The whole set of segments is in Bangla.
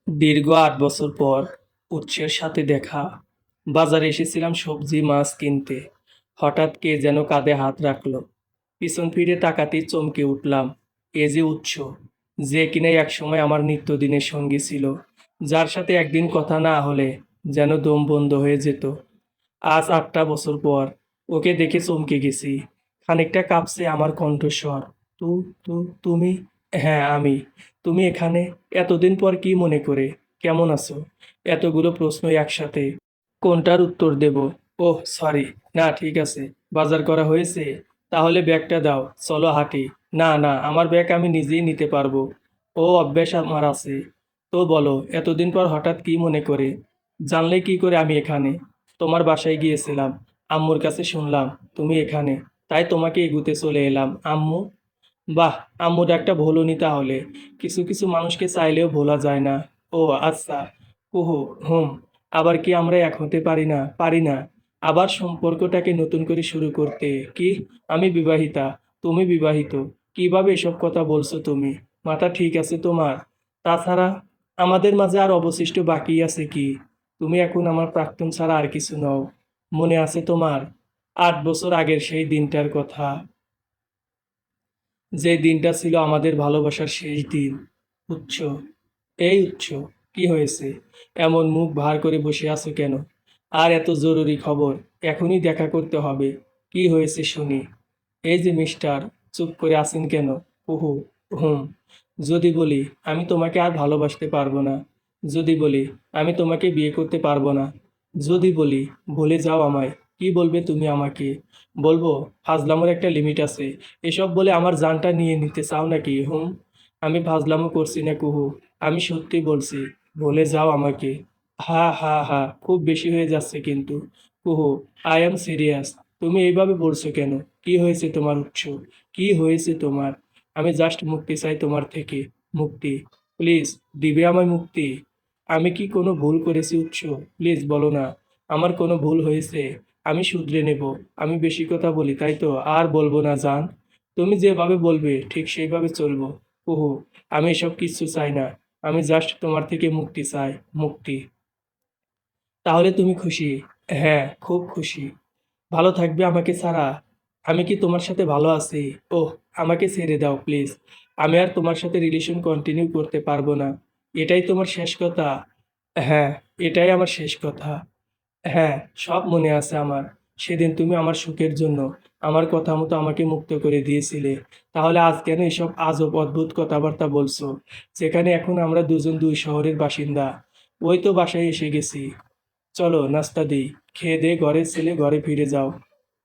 দীর্ঘ ৮ বছর পর উৎসের সাথে দেখা। বাজারে এসেছিলাম সবজি মাছ কিনতে। হঠাৎ কে যেন কাঁধে হাত রাখলো। পিছন ফিরে তাকাতেই চমকে উঠলাম। এ যে উৎস, যে কিনা একসময় আমার নিত্যদিনের সঙ্গী ছিল, যার সাথে একদিন কথা না হলে যেন দম বন্ধ হয়ে যেত। আজ ৮টা বছর পর ওকে দেখে চমকে গেছি। খানিকটা কাঁপছে আমার কণ্ঠস্বর। তু তু তুমি? হ্যাঁ, আমি। তুমি এখানে? এতদিন পর কি মনে করে? কেমন আছো? এতগুলো প্রশ্ন একসাথে। কোনটার উত্তর দেব? Oh sorry. না ঠিক আছে। বাজার করা হয়েছে? তাহলে ব্যাগটা দাও, চলো হাঁটি। না না, আমার ব্যাগ আমি নিজেই নিতে পারবো। ও অভ্যাস আমার আছে। তো বলো, এতদিন পর হঠাৎ কি মনে করে? জানলে কি করে আমি এখানে? তোমার বাসায় গিয়েছিলাম, আম্মুর কাছে শুনলাম তুমি এখানে, তাই তোমাকে এগুতে চলে এলাম। আম্মু? বাহ, আম্মু ডাকটা ভোলনি তাহলে। কিছু কিছু মানুষকে চাইলেও ভোলা যায় না। ও আচ্ছা। কুহু, হুম। আবার কি আমরা এক হতে পারি না? পারি না। আবার সম্পর্কটাকে নতুন করে শুরু করতে? কি? আমি বিবাহিতা, তুমি বিবাহিত। কিভাবে এসব কথা বলছো তুমি? মাথা ঠিক আছে তোমার? তাছাড়া আমাদের মাঝে আর অবশিষ্ট বাকি আছে কি? তুমি এখন আমার প্রাক্তন ছাড়া আর কিছু নও। মনে আছে তোমার ৮ বছর আগের সেই দিনটার কথা? যে দিনটা ছিল আমাদের ভালোবাসার শেষ দিন। উৎস, এই উৎস, কি হয়েছে? এমন মুখ ভার করে বসে আছো কেন? আর এত জরুরি খবর, এখনই দেখা করতে হবে। কি হয়েছে শুনি? এই যে মিস্টার, চুপ করে আছেন কেন? ওহো, হুম। যদি বলি আমি তোমাকে আর ভালোবাসতে পারবো না, যদি বলি আমি তোমাকে বিয়ে করতে পারবো না, যদি বলি ভুলে যাও আমায়, কি বলবে তুমি আমাকে? বলবো ফাজলামোর একটা লিমিট আছে। এসব বলে আমার জানটা নিয়ে নিতে চাও নাকি? হুম। আমি ফাজলামো করছি না কুহু, আমি সত্যি বলছি। ভুলে যাও আমাকে। হা হা হা, খুব বেশি হয়ে যাচ্ছে কিন্তু। কুহু, আই অ্যাম সিরিয়াস। তুমি এইভাবে বলছো কেন? কি হয়েছে তোমার উৎস? কি হয়েছে তোমার? আমি জাস্ট মুক্তি চাই তোমার থেকে। মুক্তি। প্লিজ, দিবে আমায় মুক্তি? আমি কি কোনো ভুল করেছি উৎস? প্লিজ বলো না। আমার কোনো ভুল হয়েছে? আমি শুধরে নেব। আমি বেশি কথা বলি তাই তো? আর বলবো না জান। তুমি যেভাবে বলবে ঠিক সেইভাবে চলবো। ওহো, আমি এসব কিচ্ছু চাই না। আমি জাস্ট তোমার থেকে মুক্তি চাই। মুক্তি। তাহলে তুমি খুশি? হ্যাঁ, খুব খুশি। ভালো থাকবে আমাকে ছাড়া? আমি কি তোমার সাথে ভালো আছি? ওহ, আমাকে ছেড়ে দাও প্লিজ। আমি আর তোমার সাথে রিলেশন কন্টিনিউ করতে পারবো না। এটাই তোমার শেষ কথা? হ্যাঁ, এটাই আমার শেষ কথা। হ্যাঁ, সব মনে আছে আমার। সেদিন তুমি আমার সুখের জন্য আমার কথা মতো আমাকে মুক্ত করে দিয়েছিলে। তাহলে আজ কেন এসব আজব অদ্ভুত কথাবার্তা বলছো? যেখানে এখন আমরা দুজন দুই শহরের বাসিন্দা। ওই তো বাসায় এসে গেছি। চলো নাস্তা দিই। খেয়ে দিয়ে ঘরের ছেলে ঘরে ফিরে যাও।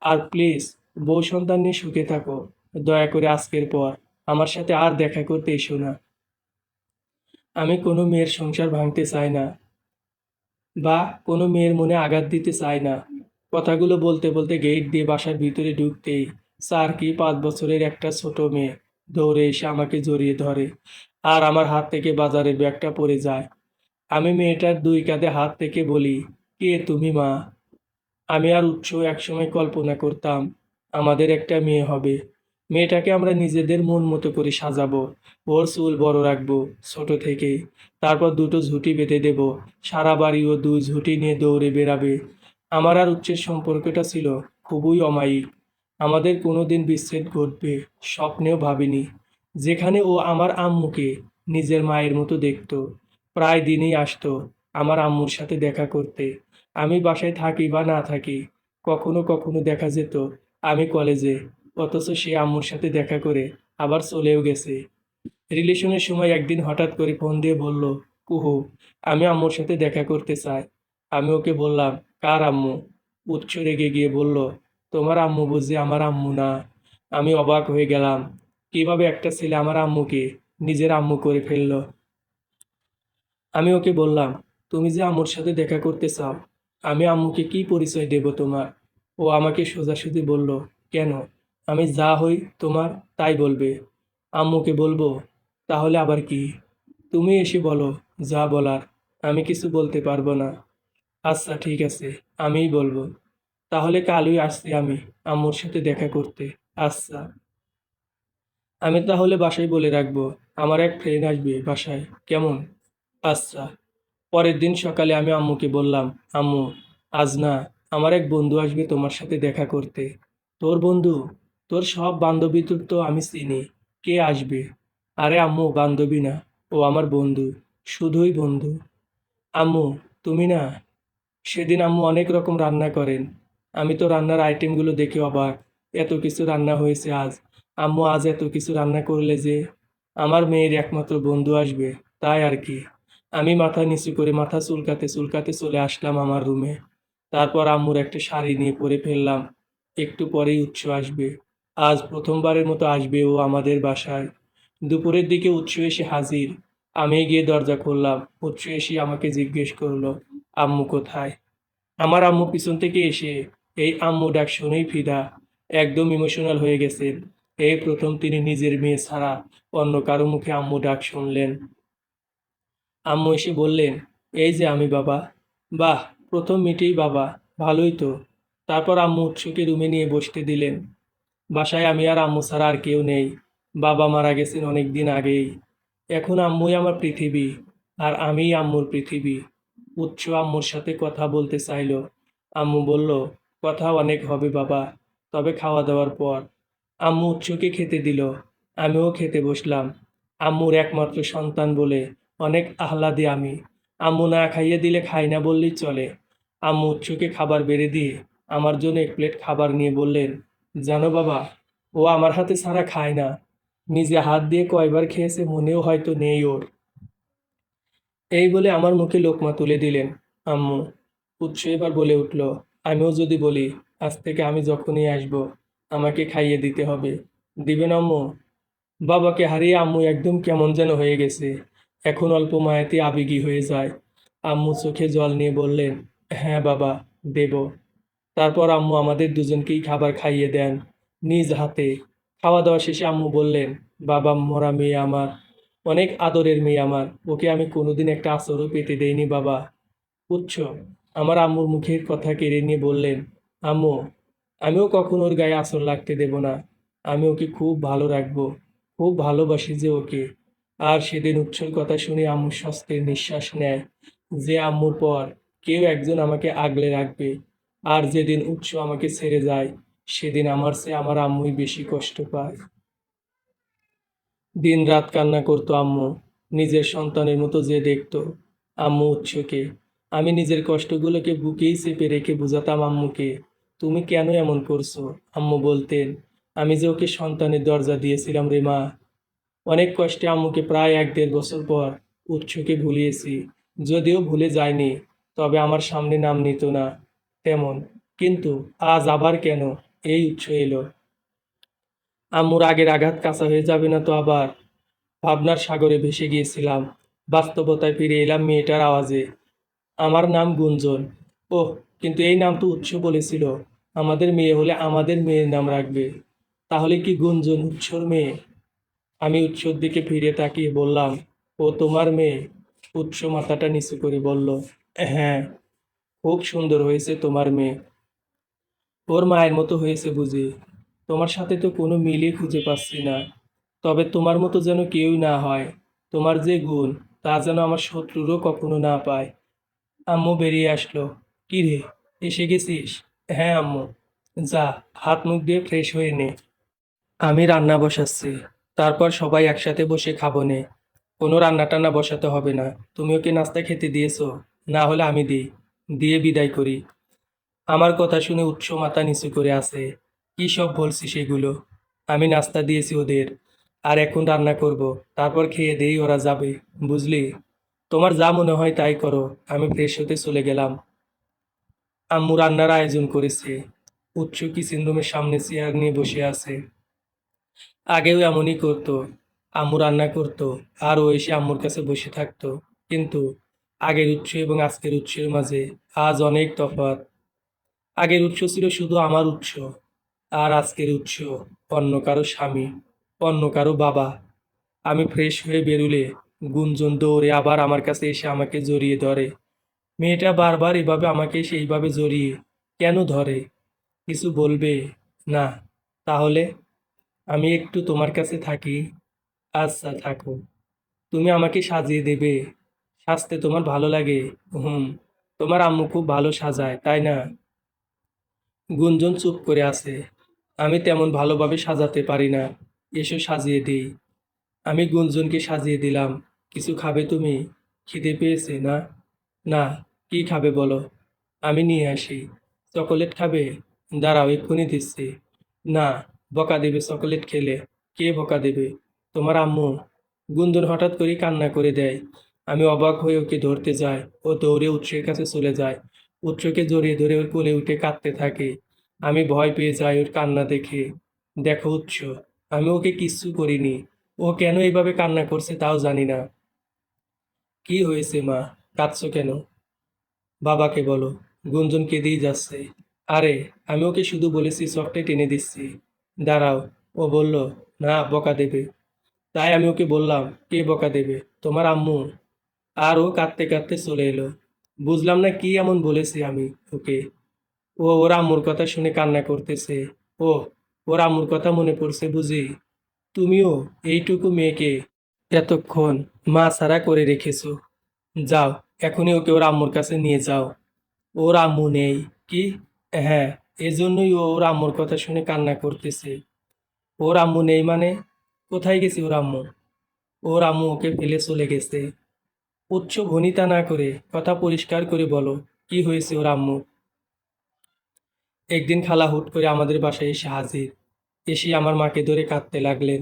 আর প্লিজ, বউ সন্তান নিয়ে সুখে থাকো। দয়া করে আজকের পর আমার সাথে আর দেখা করতে এসো না। আমি কোনো মেয়ের সংসার ভাঙতে চাই না, বা কোনো মেয়ের মনে আঘাত দিতে চাই না। কথাগুলো বলতে বলতে গেট দিয়ে বাসার ভিতরে ঢুকতেই ৪ কি ৫ বছরের একটা ছোট মেয়ে দৌড়ে এসে আমাকে জড়িয়ে ধরে, আর আমার হাত থেকে বাজারের ব্যাগটা পড়ে যায়। আমি মেয়েটার ২ কাঁধে হাত থেকে বলি, কে তুমি মা? আমি আর উৎস একসময় কল্পনা করতাম আমাদের একটা মেয়ে হবে। মেয়েটাকে আমরা নিজেদের মন মতো করে সাজাবো। ওর চুল বড় রাখবো ছোট থেকেই। তারপর দুটো ঝুঁটি বেঁধে দেব। সারা বাড়ি ও ২ ঝুঁটি নিয়ে দৌড়ে বেড়াবে। আমার আর উচ্চের সম্পর্কটা ছিল খুবই অমায়িক। আমাদের কোনোদিন বিচ্ছেদ ঘটবে স্বপ্নেও ভাবিনি। যেখানে ও আমার আম্মুকে নিজের মায়ের মতো দেখতো। প্রায় দিনই আসতো আমার আম্মুর সাথে দেখা করতে। আমি বাসায় থাকি বা না থাকি, কখনো কখনো দেখা যেত আমি কলেজে, অথচ সে আম্মুর সাথে দেখা করে আবার চলেও গেছে। রিলেশনের সময় একদিন হঠাৎ করে ফোন দিয়ে বলল, কুহু, আমি আম্মুর সাথে দেখা করতে চাই। আমি ওকে বললাম, কার আম্মু? উৎস রেগে গিয়ে বলল, তোমার আম্মু বুঝি আমার আম্মু না? আমি অবাক হয়ে গেলাম, কিভাবে একটা ছেলে আমার আম্মুকে নিজের আম্মু করে ফেললো। আমি ওকে বললাম, তুমি যে আম্মুর সাথে দেখা করতে চাও, আমি আম্মুকে কি পরিচয় দেব তোমার? ও আমাকে সোজাসুজি বলল, কেন? আমি যা হই তোমার তাই বলবে? আম্মুকে বলবো? তাহলে আবার কি? তুমি এসে বলো যা বলার, আমি কিছু বলতে পারবো না। আচ্ছা ঠিক আছে, আমিই বলবো। তাহলে কালই আসছি আমি আম্মুর সাথে দেখা করতে। আচ্ছা। আমি তাহলে বাসায় বলে রাখবো আমার এক ফ্রেন্ড আসবে বাসায়, কেমন? আচ্ছা। পরের দিন সকালে আমি আম্মুকে বললাম, আম্মু, আজ না, আমার এক বন্ধু আসবে তোমার সাথে দেখা করতে। তোর বন্ধু? তোর সব বান্ধবীদের তো আমি চিনি। কে আসবে? আরে আম্মু, বান্ধবী না, ও আমার বন্ধু, শুধুই বন্ধু। আম্মু, তুমি না, সেদিন আম্মু অনেক রকম রান্না করেন। আমি তো রান্নার আইটেমগুলো দেখে অবাক। এত কিছু রান্না হয়েছে আজ। আম্মু, আজ এত কিছু রান্না করলে যে? আমার মেয়ের একমাত্র বন্ধু আসবে, তাই আর কি। আমি মাথা নিচু করে মাথা চুলকাতে চুলকাতে চলে আসলাম আমার রুমে। তারপর আম্মুর একটা শাড়ি নিয়ে পরে ফেললাম। একটু পরেই উৎস আসবে। আজ প্রথমবারের মতো আসবে ও আমাদের বাসায়। দুপুরের দিকে উৎস এসে হাজির। আমি গিয়ে দরজা খুললাম। উৎস এসে আমাকে জিজ্ঞেস করলো, আম্মু কোথায়? আমার আম্মু পিছন থেকে এসে এই আম্মু ডাক শুনেই ফিদা। একদম ইমোশনাল হয়ে গেছেন। এই প্রথম তিনি নিজের মেয়ে ছাড়া অন্য কারো মুখে আম্মু ডাক শুনলেন। আম্মু এসে বললেন, এই যে আমি বাবা। বাহ, প্রথম মিটেই বাবা, ভালোই তো। তারপর আম্মু উৎসকে রুমে নিয়ে বসতে দিলেন। বাসায় আমি আর আম্মু ছাড়া আর কেউ নেই। বাবা মারা গেছেন অনেক দিন আগেই। এখন আম্মুই আমার পৃথিবী, আর আমিই আম্মুর পৃথিবী। উৎস আম্মুর সাথে কথা বলতে চাইলো। আম্মু বলল, কথা অনেক হবে বাবা, তবে খাওয়া দাওয়ার পর। আম্মু উৎসকে খেতে দিল। আমিও খেতে বসলাম। আম্মুর একমাত্র সন্তান বলে অনেক আহ্লাদে আমি। আম্মু না খাইয়ে দিলে খাই না বললেই চলে। আম্মু উৎসকে খাবার বেড়ে দিয়ে আমার জন্য এক প্লেট খাবার নিয়ে বললেন, জানো বাবা, ও আমার হাতে ছাড়া খায় না। নিজে হাত দিয়ে কয়বার খেয়েছে মনেও হয়তো নেই ওর। এই বলে আমার মুখে লোকমা তুলে দিলেন আম্মু। উৎস এবার বলে উঠল, আমিও যদি বলি, আজ থেকে আমি যখনই আসবো আমাকে খাইয়ে দিতে হবে, দিবেন আম্মু? বাবাকে হারিয়ে আম্মু একদম কেমন যেন হয়ে গেছে। এখন অল্প মায়াতে আবেগী হয়ে যায়। আম্মু চোখে জল নিয়ে বললেন, হ্যাঁ বাবা, দেব। তারপর আম্মু আমাদের দুজনকেই খাবার খাইয়ে দেন নিজ হাতে। খাওয়া দাওয়া শেষে আম্মু বললেন, বাবা মরা মেয়ে আমার, অনেক আদরের মেয়ে আমার, ওকে আমি কোনোদিন একটা আঁচড়ও পেতে দেইনি বাবা। বুঝছো? আমার আম্মুর মুখের কথা কেড়ে নিয়ে বললেন, আম্মু, আমিও কখনো ওর গায়ে আঁচড় লাগতে দেব না। আমি ওকে খুব ভালো রাখবো, খুব ভালোবাসি যে ওকে। আর সেদিন উৎসর কথা শুনে আম্মু স্বস্তির নিঃশ্বাস নেয়, যে আম্মুর পর কেউ একজন আমাকে আগলে রাখবে। আর যেদিন উৎস আমাকে ছেড়ে যায়, সেদিন আমার চেয়ে আমার আম্মুই বেশি কষ্ট পায়। দিন রাত কান্না করতো আম্মু, নিজের সন্তানের মতো যে দেখতো আম্মু উৎসকে। আমি নিজের কষ্টগুলোকে বুকেই চেপে রেখে বুঝাতাম আম্মুকে, তুমি কেন এমন করছো? আম্মু বলতেন, আমি যে ওকে সন্তানের দরজা দিয়েছিলাম রে মা। অনেক কষ্টে আম্মুকে প্রায় 1-1.5 বছর পর উৎসকে ভুলিয়েছি। যদিও ভুলে যায়নি, তবে আমার সামনে নাম নিত না তেমন। কিন্তু আজ আবার কেন এই উৎস এলো? আম্মুর আগের আঘাত কাঁচা হয়ে যাবে না তো আবার? ভাবনার সাগরে ভেসে গিয়েছিলাম। বাস্তবতায় ফিরে এলাম মেয়েটার আওয়াজে। আমার নাম গুঞ্জন। ওহ, কিন্তু এই নাম তো উৎস বলেছিল, আমাদের মেয়ে হলে আমাদের মেয়ের নাম রাখবে। তাহলে কি গুঞ্জন উৎসর মেয়ে? আমি উৎসর দিকে ফিরে তাকিয়ে বললাম, ও তোমার মেয়ে? উৎস মাথাটা নিচু করে বলল, হ্যাঁ, খুব সুন্দর হয়েছে তোমার মেয়ে। ওর মায়ের মতো হয়েছে বুঝি? তোমার সাথে তো কোনো মিলই খুঁজে পাচ্ছি না। তবে তোমার মতো যেন কেউই না হয়। তোমার যে গুণ, তা যেন আমার শত্রুরও কখনো না পায়। আম্মু বেরিয়ে আসলো। কি রে, এসে গেছিস? হ্যাঁ আম্মু। যা, হাত মুখ দিয়ে ফ্রেশ হয়ে নে। আমি রান্না বসাচ্ছি। তারপর সবাই একসাথে বসে খাবো নে। কোনো রান্না টান্না বসাতে হবে না। তুমি ওকে নাস্তা খেতে দিয়েছো? না হলে আমি দিই। দিয়ে বিদায় করি। আমার কথা শুনে উৎস মাথা নিচু করে আছে। কি সব বলছি সেগুলো? আমি নাস্তা দিয়েছি ওদের, আর এখন রান্না করব। তারপর খেয়ে দেই ওরা যাবে, বুঝলি? তোমার যা মনে হয় তাই করো। আমি ফ্রেশ হতে চলে গেলাম। আম্মু রান্নার আয়োজন করেছে। উৎস কিচেন রুমের সামনে চেয়ার নিয়ে বসে আছে। আগেও এমনই করতো। আম্মু রান্না করতো, আর ও এসে আম্মুর কাছে বসে থাকতো। কিন্তু আগের উৎস এবং আজকের উৎসের মাঝে আজ অনেক তফাৎ। আগের উৎস ছিল শুধু আমার উৎস, আর আজকের উৎস অন্য কারো স্বামী, অন্য কারো বাবা। আমি ফ্রেশ হয়ে বেরুলে গুঞ্জন দৌড়ে আবার আমার কাছে এসে আমাকে জড়িয়ে ধরে। মেয়েটা বারবার এভাবে আমাকে সেইভাবে জড়িয়ে কেন ধরে? কিছু বলবে? না? তাহলে আমি একটু তোমার কাছে থাকি। আচ্ছা থাকো। তুমি আমাকে সাজিয়ে দেবে, সাজতে তোমার ভালো লাগে? হুম। তোমার আম্মু খুব ভালো সাজায়, তাই না? গুঞ্জন চুপ করে আছে। আমি তেমন ভালোভাবে সাজাতে পারি না। এসো সাজিয়ে দিই। আমি গুঞ্জনকে সাজিয়ে দিলাম। কিছু খাবে তুমি? খিদে পেয়েছে না? না। কি খাবে বলো? আমি নিয়ে আসি। চকোলেট খাবে? দাঁড়াও, এক্ষুনি দিচ্ছি। না। বকা দেবে চকোলেট খেলে। কে বকা দেবে? তোমার আম্মু। গুঞ্জন হঠাৎ করেই কান্না করে দেয়। আমি অবাক হয়ে ওকে ধরতে যাই। ও দৌড়ে উৎসের কাছে চলে যায়। উৎসকে জড়িয়ে ধরে ওর কোলে উঠে কাঁদতে থাকে। আমি ভয় পেয়ে যাই ওর কান্না দেখে। দেখো উৎস, আমি ওকে কিচ্ছু করিনি। ও কেন এইভাবে কান্না করছে তাও জানি না। কি হয়েছে মা? কাঁদছো কেন? বাবাকে বলো। গুঞ্জন কেঁদেই যাচ্ছে। আরে, আমি ওকে শুধু বলেছি চকলেট এনে দিচ্ছি। দাঁড়াও। ও বলল, না, বকা দেবে। তাই আমি ওকে বললাম, কে বকা দেবে? তোমার আম্মু। আর ও কাঁদতে কাঁদতে চলে এলো। বুঝলাম না কি এমন বলেছি আমি ওকে। ও ওর আম্মুর কথা শুনে কান্না করতেছে। ও, ওর আম্মুর কথা মনে পড়ছে বুঝি? তুমিও এইটুকু মেয়েকে এতক্ষণ মা ছাড়া করে রেখেছো। যাও, এখনই ওকে ওর আম্মুর কাছে নিয়ে যাও। ওর আম্মু নেই? কি? হ্যাঁ, এজন্যই ও ওর আম্মুর কথা শুনে কান্না করতেছে। ওর আম্মু নেই মানে? কোথায় গেছে ওর আম্মু? ওর আম্মু ওকে ফেলে চলে গেছে। উচ্চ ভনিতা না করে কথা পরিষ্কার করে বলো, কি হয়েছে ওর আম্মু? একদিন খালা হুট করে আমাদের বাসায় এসে হাজির। এসে আমার মাকে ধরে কাঁদতে লাগলেন।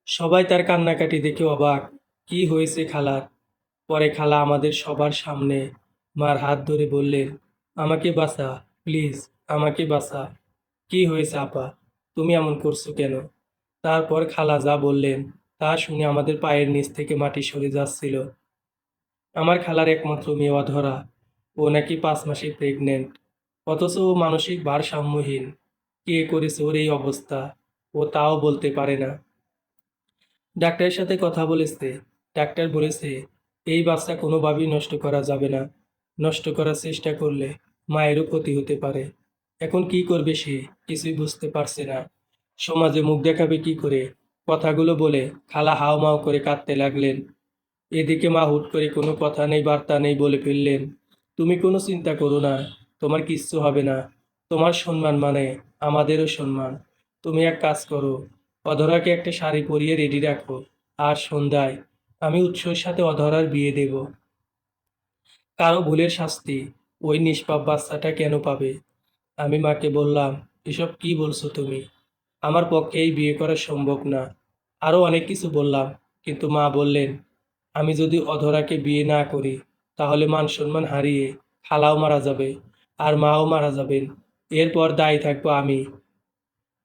সবাই তার কান্নাকাটি দেখে অবাক। কি হয়েছে খালার? পরে খালা আমাদের সবার সামনে মার হাত ধরে বললেন, আমাকে বাঁচা, প্লিজ, আমাকে বাঁচা। কি হয়েছে আপা? তুমি এমন করছো কেন? তারপর খালা যা বললেন তা শুনে আমাদের পায়ের নিচ থেকে মাটি সরে যাচ্ছিল। আমার খালার একমাত্র মেয়ে অধরা। ও নাকি 5 মাসে প্রেগনেন্ট। অথচ ও মানসিক ভারসাম্যহীন। কে করেছে ওর এই অবস্থা? ও তাও বলতে পারে না। ডাক্তারের সাথে কথা বলেছে। ডাক্তার বলেছে এই বাচ্চা কোনোভাবেই নষ্ট করা যাবে না। নষ্ট করার চেষ্টা করলে মায়েরও ক্ষতি হতে পারে। এখন কি করবে সে কিছুই বুঝতে পারছে না। সমাজে মুখ দেখাবে কি করে? কথাগুলো বলে খালা হাউমাউ করে কাঁদতে লাগলেন। এদিকে মা হুট করে কোনো কথা নেই বার্তা নেই বলে ফেললেন, তুমি কোনো চিন্তা করো না, তোমার কিচ্ছু হবে না। তোমার সম্মান মানে আমাদেরও সম্মান। তুমি এক কাজ করো, অধরাকে একটা শাড়ি পরিয়ে রেডি রাখো। আর সন্ধ্যায় আমি উৎসর সাথে অধরার বিয়ে দেব। কারো ভুলের শাস্তি ওই নিষ্পাপ বাচ্চাটা কেন পাবে? আমি মাকে বললাম, এসব কি বলছো তুমি? আমার পক্ষে এই বিয়ে করা সম্ভব না। আরও অনেক কিছু বললাম, কিন্তু মা বললেন, আমি যদি অধরাকে বিয়ে না করি তাহলে মান সম্মান হারিয়ে খালাও মারা যাবে, আর মাও মারা যাবেন। এরপর দায়ী থাকবো আমি।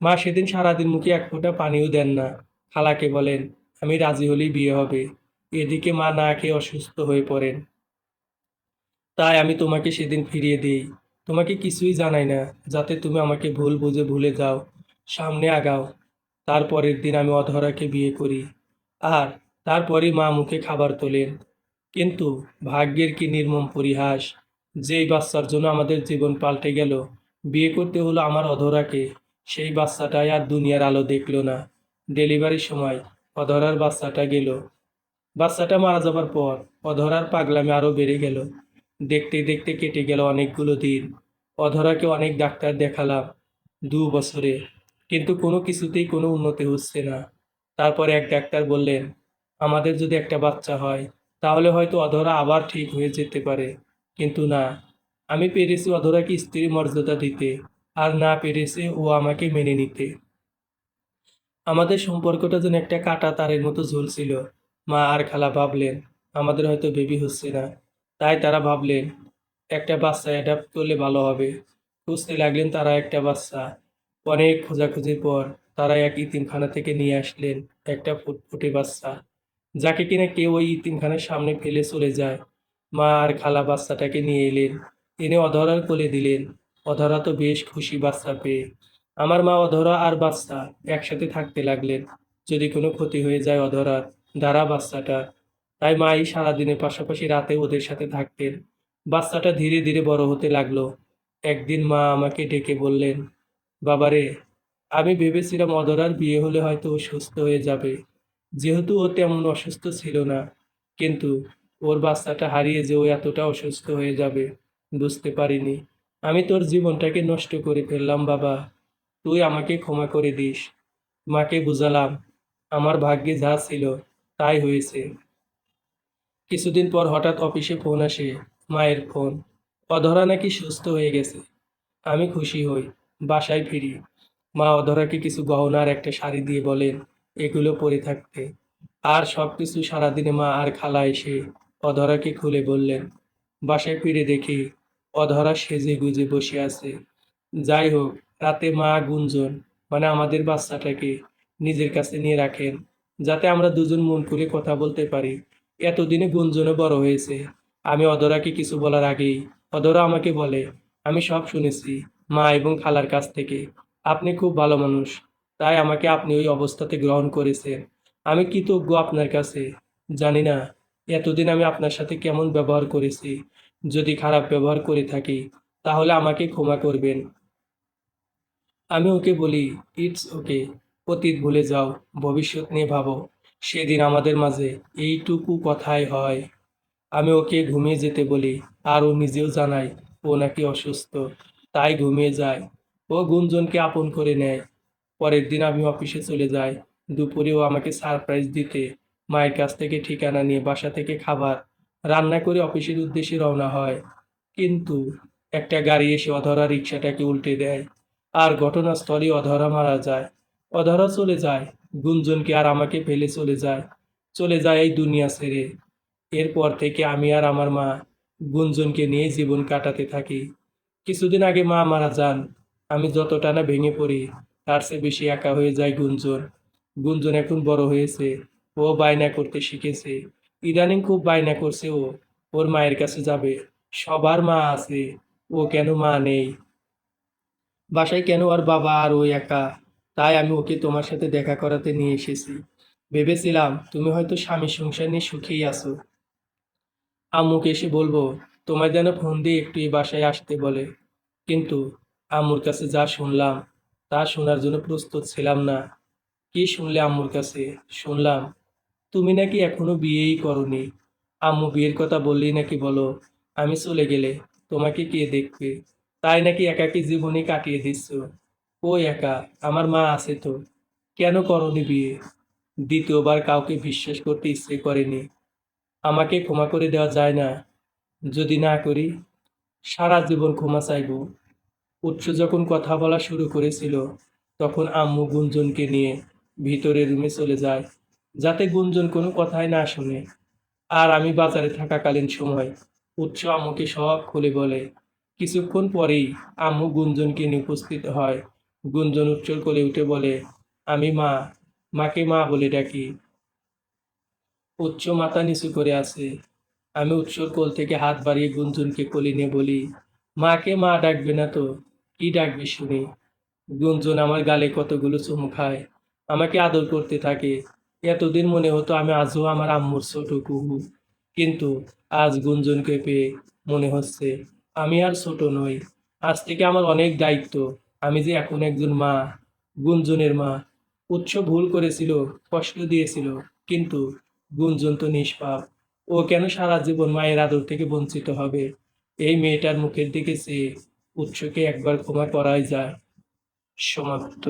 মা সেদিন সারাদিন মুখে এক ফোঁটা পানিও দেন না। খালাকে বলেন, আমি রাজি হলেই বিয়ে হবে। এদিকে মা না খেয়ে অসুস্থ হয়ে পড়েন। তাই আমি তোমাকে সেদিন ফিরিয়ে দিই। তোমাকে কিছুই জানাই না, যাতে তুমি আমাকে ভুল বুঝে ভুলে যাও, সামনে আগাও। তারপরের দিন আমি অধরাকে বিয়ে করি। আর তারপরই মা মুখে খাবার তোলেন। কিন্তু ভাগ্যের কি নির্মম পরিহাস! যেই বাচ্চার জন্য আমাদের জীবন পাল্টে গেল, বিয়ে করতে হলো আমার অধরাকে, সেই বাচ্চাটাই আর দুনিয়ার আলো দেখলো না। ডেলিভারির সময় অধরার বাচ্চাটা গেল। বাচ্চাটা মারা যাবার পর অধরার পাগলামি আরও বেড়ে গেল। দেখতে দেখতে কেটে গেল অনেকগুলো দিন। অধরাকে অনেক ডাক্তার দেখালাম 2 বছরে, কিন্তু কোনো কিছুতেই কোনো উন্নতি হচ্ছে না। তারপরে এক ডাক্তার বললেন, আমাদের যদি একটা বাচ্চা হয় তাহলে হয়তো অধরা আবার ঠিক হয়ে যেতে পারে। কিন্তু না, আমি পেরেছি অধরাকে স্ত্রী মর্যাদা দিতে, আর না পেরেছে ও আমাকে মেনে নিতে। আমাদের সম্পর্কটা যেন একটা কাটা তারের মতো ঝুলছিল। মা আর খালা ভাবলেন আমাদের হয়তো বেবি হচ্ছে না। তাই তারা ভাবলেন একটা বাচ্চা অ্যাডাপ্ট করলে ভালো হবে। খুঁজতে লাগলেন তারা একটা বাচ্চা। অনেক খোঁজাখুঁজির পর তারা এক ইতিমখানা থেকে নিয়ে আসলেন একটা ফুটফুটে বাচ্চা, যাকে কিনা কেউ ওই ইতিমখানার সামনে ফেলে চলে যায়। মা আর খালা বাচ্চাটাকে নিয়ে এলেন, এনে অধরার কোলে দিলেন। অধরা তো বেশ খুশি বাচ্চা পেয়ে। আমার মা অধরা আর বাচ্চা একসাথে থাকতে লাগলেন। যদি কোনো ক্ষতি হয়ে যায় অধরার, দ্বারা বাচ্চাটা। তাই মাই সারাদিনের পাশাপাশি রাতে ওদের সাথে থাকতেন। বাচ্চাটা ধীরে ধীরে বড় হতে লাগলো। একদিন মা আমাকে ডেকে বললেন, বাবারে, আমি ভেবেছিলাম অধরার বিয়ে হলে হয়তো ও সুস্থ হয়ে যাবে, যেহেতু ও তেমন অসুস্থ ছিল না। কিন্তু ওর বাচ্চাটা হারিয়ে যে ও এতটা অসুস্থ হয়ে যাবে বুঝতে পারিনি। আমি তোর জীবনটাকে নষ্ট করে ফেললাম বাবা, তুই আমাকে ক্ষমা করে দিস। মাকে বুঝালাম আমার ভাগ্যে যা ছিল তাই হয়েছে। কিছুদিন পর হঠাৎ অফিসে ফোন আসে, মায়ের ফোন। অধরা নাকি সুস্থ হয়ে গেছে। আমি খুশি হই। বাসায় ফিরি। মা অধরাকে কিছু গহনা আর একটা শাড়ি দিয়ে বলেন এগুলো পরে থাকতে। আর সবকিছু সারাদিনে মা আর খালা এসে অধরাকে খুলে বললেন। বাসায় ফিরে দেখি অধরা সেজে গুজে বসে আছে। যাই হোক, রাতে মা গুঞ্জন মানে আমাদের বাচ্চাটাকে নিজের কাছে নিয়ে রাখেন, যাতে আমরা দুজন মন খুলে কথা বলতে পারি। এতদিনে গুঞ্জনও বড় হয়েছে। আমি অধরাকে কিছু বলার আগেই অধরা আমাকে বলে, আমি সব শুনেছি মা এবং খালার কাছ থেকে। আপনি খুব ভালো মানুষ, তাই আমাকে আপনি ওই অবস্থাতে গ্রহণ করেছেন। আমি কৃতজ্ঞ আপনার কাছে। জানি না এতদিন আমি আপনার সাথে কেমন ব্যবহার করেছি। যদি খারাপ ব্যবহার করে থাকি তাহলে আমাকে ক্ষমা করবেন। আমি ওকে বলি, ইটস ওকে, অতীত ভুলে যাও, ভবিষ্যৎ নিয়ে ভাবো। সেদিন আমাদের মাঝে এইটুকু কথাই হয়। আমি ওকে ঘুমিয়ে যেতে বলি, আর ও নিজেও জানায় ও নাকি অসুস্থ, তাই ঘুমিয়ে যায়। ও গুঞ্জনকে আপন করে নেয়। পরের দিন আমি অফিসে চলে যাই। দুপুরে ও আমাকে সারপ্রাইজ দিতে মায়ের কাছ থেকে ঠিকানা নিয়ে বাসা থেকে খাবার রান্না করে অফিসের উদ্দেশ্যে রওনা হয়। কিন্তু একটা গাড়ি এসে অধরা রিক্সাটাকে উল্টে দেয়, আর ঘটনাস্থলে অধরা মারা যায়। অধরা চলে যায়, গুঞ্জনকে আর আমাকে ফেলে চলে যায় এই দুনিয়া ছেড়ে। এরপর থেকে আমি আর আমার মা গুঞ্জনকে নিয়ে জীবন কাটাতে থাকি। কিছুদিন আগে মা মারা যান। আমি যতটা না ভেঙে পড়ি তার চেয়ে বেশি একা হয়ে যায় গুঞ্জন। গুঞ্জন এখন বড় হয়েছে, ও বায়না করতে শিখেছে। ইদানিং খুব বায়না করছে ও, ওর মায়ের কাছে যাবে। সবার মা আছে, ও কেন মা নেই? বাসায় কেন আর বাবা আর ও একা? তাই আমি ওকে তোমার সাথে দেখা করাতে নিয়ে এসেছি। ভেবেছিলাম তুমি হয়তো স্বামী সংসার নিয়ে সুখেই আছো। আম্মুকে এসে বলবো তোমায় যেন ফোন দিয়ে একটু এই বাসায় আসতে বলে। কিন্তু আম্মুর কাছে যা শুনলাম তা শোনার জন্য প্রস্তুত ছিলাম না। কি শুনলে আম্মুর কাছে? শুনলাম তুমি নাকি এখনো বিয়েই করনি। আম্মু বিয়ের কথা বললেই নাকি বলো আমি চলে গেলে তোমাকে কে দেখবে। তাই নাকি একাকী জীবনে কাটিয়ে দিচ্ছ। ও একা, আমার মা আছে তো। কেন করনি বিয়ে? দ্বিতীয়বার কাউকে বিশ্বাস করতে ইচ্ছে করেনি। আমাকে ক্ষমা করে দেওয়া যায় না? যদি না করি সারা জীবন ক্ষমা চাইব। উৎস যখন কথা বলা শুরু করেছিল তখন আম্মু গুঞ্জনকে নিয়ে ভিতরের রুমে চলে যায়, যাতে গুঞ্জন কোনো কথাই না শুনে। আর আমি বাজারে থাকাকালীন সময় উৎস আম্মুকে সব খুলে বলে। কিছুক্ষণ পরেই আম্মু গুঞ্জনকে নিয়ে উপস্থিত হয়। গুঞ্জন উৎসর কোলে উঠে বলে, আমি মা, মাকে মা বলে ডাকি। উৎস মাথা নিচু করে আছে। আমি উৎসর কোল থেকে হাত বাড়িয়ে গুঞ্জনকে কোলে নিয়ে বলি, মাকে মা ডাকবে না তো কি ডাকবে শুনি? গুঞ্জন আমার গালে কতগুলো চুমু খায়, আমাকে আদর করতে থাকে। এতদিন মনে হতো আমি আজও আমার আম্মুর ছোট কুহু, কিন্তু আজ গুঞ্জনকে পেয়ে মনে হচ্ছে আমি আর ছোট নই। আজ থেকে আমার অনেক দায়িত্ব। আমি যে এখন একজন মা, গুঞ্জনের মা। উৎস ভুল করেছিল, কষ্ট দিয়েছিল, কিন্তু গুঞ্জন তো নিষ্পাপ। ও কেন সারা জীবন মায়ের আদর থেকে বঞ্চিত হবে? এই মেয়েটার মুখের দিকে চেয়ে উৎসকে একবার ক্ষমা করাই যায়। সমাপ্ত।